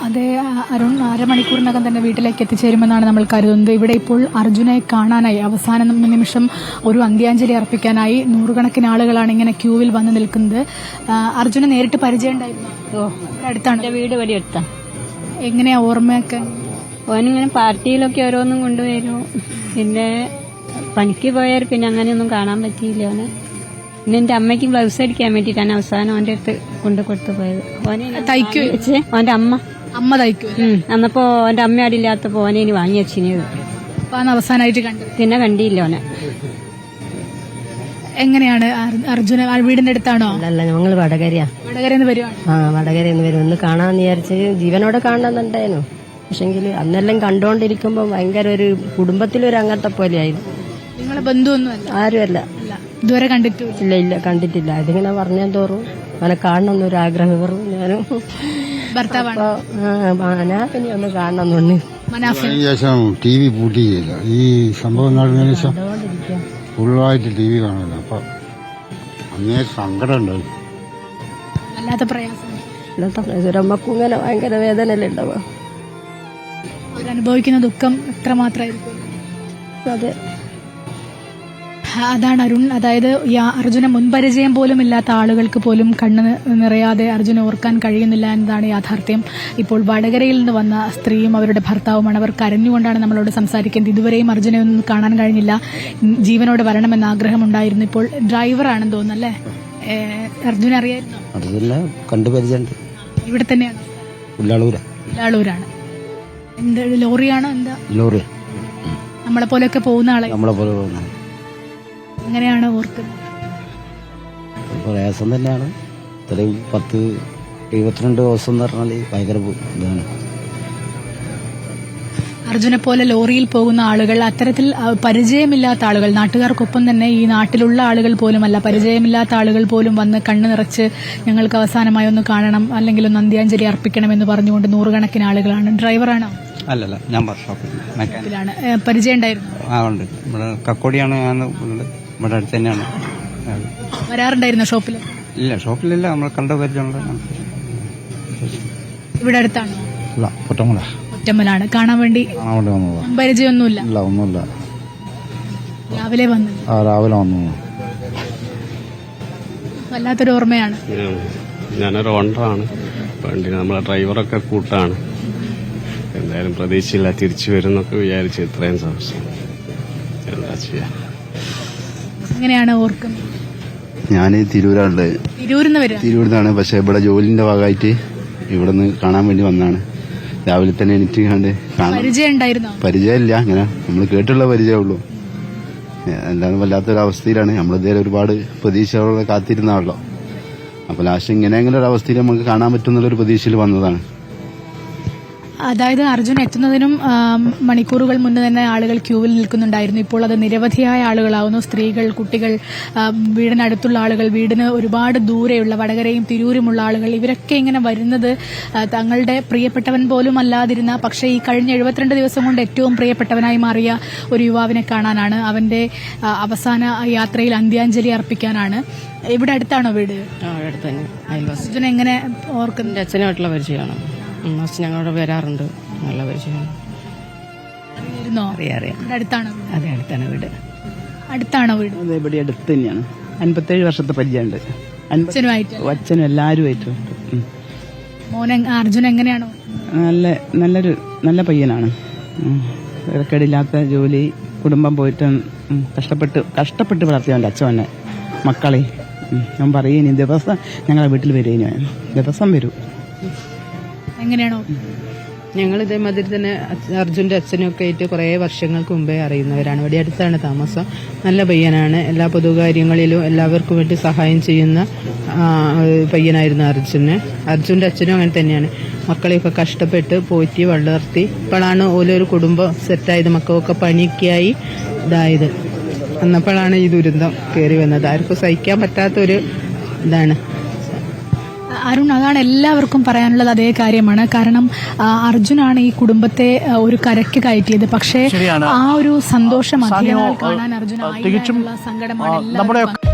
അതെ, അരുൺ അരമണിക്കൂറിനകം തന്നെ വീട്ടിലേക്ക് എത്തിച്ചേരുമെന്നാണ് നമ്മൾ കരുതുന്നത്. ഇവിടെ ഇപ്പോൾ അർജുനെ കാണാനായി അവസാന നിമിഷം ഒരു അന്ത്യാഞ്ജലി അർപ്പിക്കാനായി നൂറുകണക്കിന് ആളുകളാണ് ഇങ്ങനെ ക്യൂവിൽ വന്ന് നിൽക്കുന്നത്. അർജുനെ നേരിട്ട് പരിചയം ഉണ്ടായിരുന്നു? അടുത്താണ് എന്റെ വീട് വലിയ അടുത്താ. എങ്ങനെയാ ഓർമ്മയൊക്കെ? ഓനിങ്ങനെ പാർട്ടിയിലൊക്കെ ഓരോന്നും കൊണ്ടുവരും. പിന്നെ പണിക്ക് പോയാൽ പിന്നെ അങ്ങനെയൊന്നും കാണാൻ പറ്റിയില്ല ഓന്. പിന്നെ എന്റെ അമ്മയ്ക്ക് ബ്ലൗസ് അടിക്കാൻ വേണ്ടിയിട്ടാണ് അവസാനം ഓന്റെ അടുത്ത് കൊണ്ടു കൊടുത്തു പോയത്. ഓനെ തയ്ക്കു ഓന്റെ അമ്മ തയ്ക്കൂ. അന്നപ്പോ ഓന്റെ അമ്മ അവിടെ ഇല്ലാത്തപ്പോ ഓനെ ഇനി വാങ്ങി വെച്ചിനത്. അവസാനമായിട്ട് കണ്ടത് പിന്നെ കണ്ടില്ല ഓനെ. എങ്ങനെയാണ് അർജുന വീടിന്റെ അടുത്താണോ? അല്ല, ഞങ്ങൾ വടകരന്ന് വരുവാണ്. വടകരന്ന് വരും. ഒന്ന് കാണാന്ന് വിചാരിച്ച് ജീവനോടെ കാണണമെന്നുണ്ടായിരുന്നു. പക്ഷെങ്കിൽ അന്നെല്ലാം കണ്ടോണ്ടിരിക്കുമ്പോ ഭയങ്കര ഒരു കുടുംബത്തിലൊരു അംഗത്തെ പോലെയായിരുന്നു. നിങ്ങളെ ബന്ധുവൊന്നുമല്ല? ആരുമല്ല. ഇതുവരെ കണ്ടിട്ടില്ല? ഇല്ല, കണ്ടിട്ടില്ല. അതിങ്ങനെ പറഞ്ഞാൽ തോറും അവനെ കാണണമെന്നൊരു ആഗ്രഹം കയറും. ഞാനും ഭർത്താവാണ് ഞാൻ പിന്നെ ഒന്ന് കാണണമെന്നുണ്ട്. ശേഷം ടി വി പൂട്ടിയില്ല. ഈ സംഭവം നടന്നതിന് ശേഷം ഫുള്ളായിട്ട് ടി വി കാണില്ല. അപ്പൊ അങ്ങനെ സങ്കടം ഉണ്ടായി. വല്ലാത്ത പ്രയാസം. ഒരമ്മക്കും ഇങ്ങനെ ഭയങ്കര വേദനയല്ലേ ഉണ്ടാവുക. അവരനുഭവിക്കുന്ന ദുഃഖം എത്രമാത്രമായിരിക്കും. അതെ, അതാണ് അരുൺ. അതായത് അർജുന മുൻപരിചയം പോലും ഇല്ലാത്ത ആളുകൾക്ക് പോലും കണ്ണ് നിറയാതെ അർജുന ഓർക്കാൻ കഴിയുന്നില്ല എന്നതാണ് യാഥാർത്ഥ്യം. ഇപ്പോൾ വടകരയിൽ നിന്ന് വന്ന സ്ത്രീയും അവരുടെ ഭർത്താവുമാണ്. അവർ കരഞ്ഞുകൊണ്ടാണ് നമ്മളോട് സംസാരിക്കുന്നത്. ഇതുവരെയും അർജുനെ ഒന്നും കാണാൻ കഴിഞ്ഞില്ല. ജീവനോട് വരണമെന്ന ആഗ്രഹമുണ്ടായിരുന്നു. ഇപ്പോൾ ഡ്രൈവറാണെന്ന് തോന്നുന്നല്ലേ? അർജുന അറിയായിരുന്നോ? കണ്ടുപരിചയുണ്ട്. ഇവിടെ തന്നെയാണ്? ഉള്ളാളൂരാണ്. എന്ത് ലോറിയാണോ? എന്താ ലോറി? നമ്മളെ പോലെയൊക്കെ പോകുന്ന ആളെ പോകുന്ന എങ്ങനെയാണ് ഓർക്കുന്നത്? പ്രയാസം തന്നെയാണ്. ഇത്രയും 10-72 ദിവസം എന്ന് പറഞ്ഞാൽ ഭയങ്കര ഇതാണ്. അർജുനെ പോലെ ലോറിയിൽ പോകുന്ന ആളുകൾ, അത്തരത്തിൽ പരിചയമില്ലാത്ത ആളുകൾ, നാട്ടുകാർക്കൊപ്പം തന്നെ ഈ നാട്ടിലുള്ള ആളുകൾ പോലുമല്ല, പരിചയമില്ലാത്ത ആളുകൾ പോലും വന്ന് കണ്ണു നിറച്ച് ഞങ്ങൾക്ക് അവസാനമായി ഒന്ന് കാണണം, അല്ലെങ്കിൽ ഒന്ന് അന്ത്യാഞ്ജലി അർപ്പിക്കണം എന്ന് പറഞ്ഞുകൊണ്ട് നൂറുകണക്കിന് ആളുകളാണ്. ഡ്രൈവറാണോ? അല്ലല്ല, ഞാൻ ഷോപ്പിലാണ്. പരിചയം ഉണ്ടായിരുന്നു? ഉണ്ട്. ഇവിടെ കക്കോടിയാണ്. ഞാൻ ഇവിടെ അടുത്ത് തന്നെയാണ്. വരാറുണ്ടായിരുന്നോ ഷോപ്പിൽ? ഇല്ല, ഷോപ്പിലില്ല. നമ്മൾ കണ്ട പരിചയമുള്ള. ഇവിടെ അടുത്താണ്? ഒറ്റമലാണ്. കാണാൻ വേണ്ടി പരിചയമൊന്നുമില്ല? ഒന്നുമില്ല. രാവിലെ വന്നു? രാവിലെ വന്നു. വല്ലാത്തൊരു ഓർമ്മയാണ്. ഞാനൊരു ഓണറാണ്. വണ്ടി നമ്മളെ ഡ്രൈവറൊക്കെ കൂട്ടാണ്. എന്തായാലും പ്രതീക്ഷയില്ല തിരിച്ചു വരുന്നൊക്കെ വിചാരിച്ചു. ഇത്രയും ദിവസം എന്താ ചെയ്യാ. എങ്ങനെയാണ് ഓർക്കുന്നത്? ഞാൻ തിരൂരാണുള്ളത്. തിരൂരിന്നാണ്. പക്ഷെ ഇവിടെ ജോലിന്റെ ഭാഗമായിട്ട് ഇവിടെ നിന്ന് കാണാൻ വേണ്ടി വന്നാണ്. രാവിലെ തന്നെ എനിക്ക് കണ്ട് പരിചയമില്ല. ഇങ്ങനെ നമ്മൾ കേട്ടുള്ള പരിചയമുള്ളൂ. എന്താണ് വല്ലാത്തൊരു അവസ്ഥയിലാണ്. നമ്മളിതേ ഒരുപാട് പ്രതീക്ഷകളോടെ കാത്തിരുന്നാണല്ലോ. അപ്പൊ ലാസ്റ്റ് ഇങ്ങനെയെങ്കിലും ഒരു അവസ്ഥയിൽ നമുക്ക് കാണാൻ പറ്റുന്നുള്ളൊരു പ്രതീക്ഷയിൽ വന്നതാണ്. അതായത് അർജുൻ എത്തുന്നതിനും മണിക്കൂറുകൾ മുന്നേ തന്നെ ആളുകൾ ക്യൂവിൽ നിൽക്കുന്നുണ്ടായിരുന്നു. ഇപ്പോൾ അത് നിരവധിയായ ആളുകളാവുന്നു. സ്ത്രീകൾ, കുട്ടികൾ, വീടിനടുത്തുള്ള ആളുകൾ, വീടിന് ഒരുപാട് ദൂരെയുള്ള വടകരയും തിരൂരുമുള്ള ആളുകൾ, ഇവരൊക്കെ ഇങ്ങനെ വരുന്നത് തങ്ങളുടെ പ്രിയപ്പെട്ടവൻ പോലും അല്ലാതിരുന്ന, പക്ഷേ ഈ കഴിഞ്ഞ 72 ദിവസം കൊണ്ട് ഏറ്റവും പ്രിയപ്പെട്ടവനായി മാറിയ ഒരു യുവാവിനെ കാണാനാണ്. അവന്റെ അവസാന യാത്രയിൽ അന്ത്യാഞ്ജലി അർപ്പിക്കാനാണ്. ഇവിടെ അടുത്താണോ വീട്? അർജുൻ എങ്ങനെ ഓർക്കുന്നത്? അച്ഛനായിട്ടുള്ള പരിചയമാണ്. ഞങ്ങളോട് വരാറുണ്ട്. നല്ല പരിചയമാണ്. അടുത്താണോ? അതെ, അടുത്താണ് വീട്. അടുത്താണോ വീട്? അതെ, ഇവിടെ അടുത്ത് തന്നെയാണ്. 57 വർഷത്തെ പരിചയമുണ്ട്. അച്ഛനും എല്ലാവരുമായിട്ടും. മോനെ അർജുൻ എങ്ങനെയാണോ? നല്ല പയ്യനാണ്. ഇറക്കടില്ലാത്ത ജോലി, കുടുംബം പോയിട്ട് കഷ്ടപ്പെട്ട് വളർത്തിയവൻ്റെ അച്ഛനെ മക്കളെ ഞാൻ പറയുന്നു. ദിവസം ഞങ്ങളെ വീട്ടിൽ വരും. ദിവസം വരും. എങ്ങനെയാണോ? ഞങ്ങൾ ഇതേമാതിരി തന്നെ അർജുന്റെ അച്ഛനും ഒക്കെ ആയിട്ട് കുറേ വർഷങ്ങൾക്ക് മുമ്പേ അറിയുന്നവരാണ്. ഇവിടെ അടുത്താണ് താമസം. നല്ല പയ്യനാണ്. എല്ലാ പൊതുകാര്യങ്ങളിലും എല്ലാവർക്കും വേണ്ടി സഹായം ചെയ്യുന്ന പയ്യനായിരുന്നു അർജുന്റെ അച്ഛനും അങ്ങനെ തന്നെയാണ്. മക്കളെയൊക്കെ കഷ്ടപ്പെട്ട് പോറ്റി വളർത്തി ഇപ്പോഴാണ് ഓരോരു കുടുംബം സെറ്റായത്. മക്കൾക്കൊക്കെ പണിയൊക്കെയായി ഇതായത്. അന്നപ്പോഴാണ് ഈ ദുരന്തം കയറി വന്നത്. ആർക്കും സഹിക്കാൻ പറ്റാത്തൊരു ഇതാണ്. അരുൺ, അതാണ് എല്ലാവർക്കും പറയാനുള്ളത്. അതേ കാര്യമാണ്. കാരണം അർജുനാണ് ഈ കുടുംബത്തെ ഒരു കരയ്ക്ക് കയറ്റിയത്. പക്ഷേ ആ ഒരു സന്തോഷം അധികം കാണാൻ അർജുന സങ്കടമാണ് എല്ലാവരും.